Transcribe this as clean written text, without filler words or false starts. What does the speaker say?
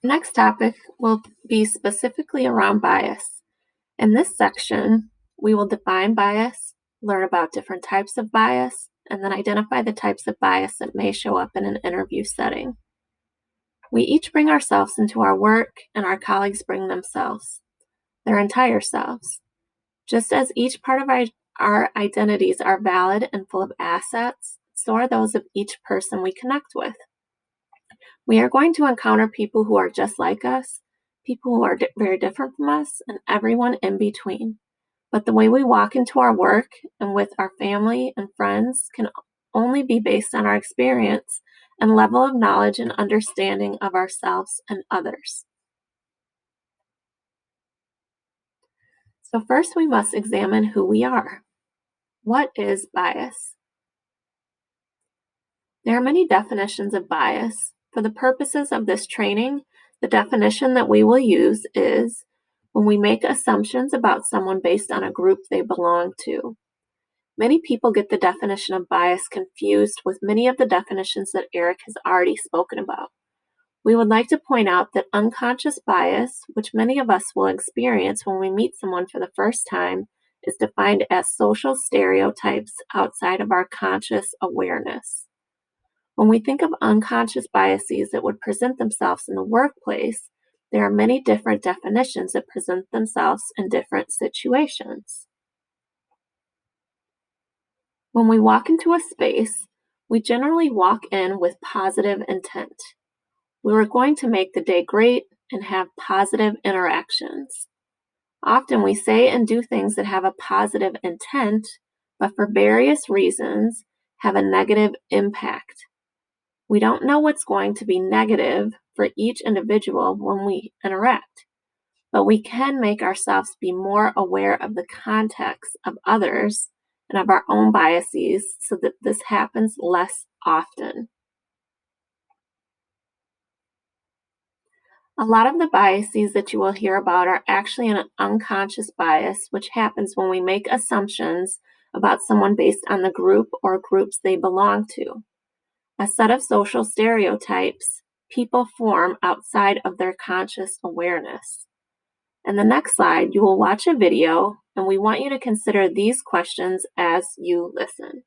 Next topic will be specifically around bias. In this section, we will define bias, learn about different types of bias, and then identify the types of bias that may show up in an interview setting. We each bring ourselves into our work, and our colleagues bring themselves, their entire selves. Just as each part of our identities are valid and full of assets, so are those of each person we connect with. We are going to encounter people who are just like us, people who are very different from us, and everyone in between. But the way we walk into our work and with our family and friends can only be based on our experience and level of knowledge and understanding of ourselves and others. So, first, we must examine who we are. What is bias? There are many definitions of bias. For the purposes of this training, the definition that we will use is when we make assumptions about someone based on a group they belong to. Many people get the definition of bias confused with many of the definitions that Eric has already spoken about. We would like to point out that unconscious bias, which many of us will experience when we meet someone for the first time, is defined as social stereotypes outside of our conscious awareness. When we think of unconscious biases that would present themselves in the workplace, there are many different definitions that present themselves in different situations. When we walk into a space, we generally walk in with positive intent. We are going to make the day great and have positive interactions. Often we say and do things that have a positive intent, but for various reasons have a negative impact. We don't know what's going to be negative for each individual when we interact, but we can make ourselves be more aware of the context of others and of our own biases so that this happens less often. A lot of the biases that you will hear about are actually an unconscious bias, which happens when we make assumptions about someone based on the group or groups they belong to. A set of social stereotypes people form outside of their conscious awareness. In the next slide, you will watch a video, and we want you to consider these questions as you listen.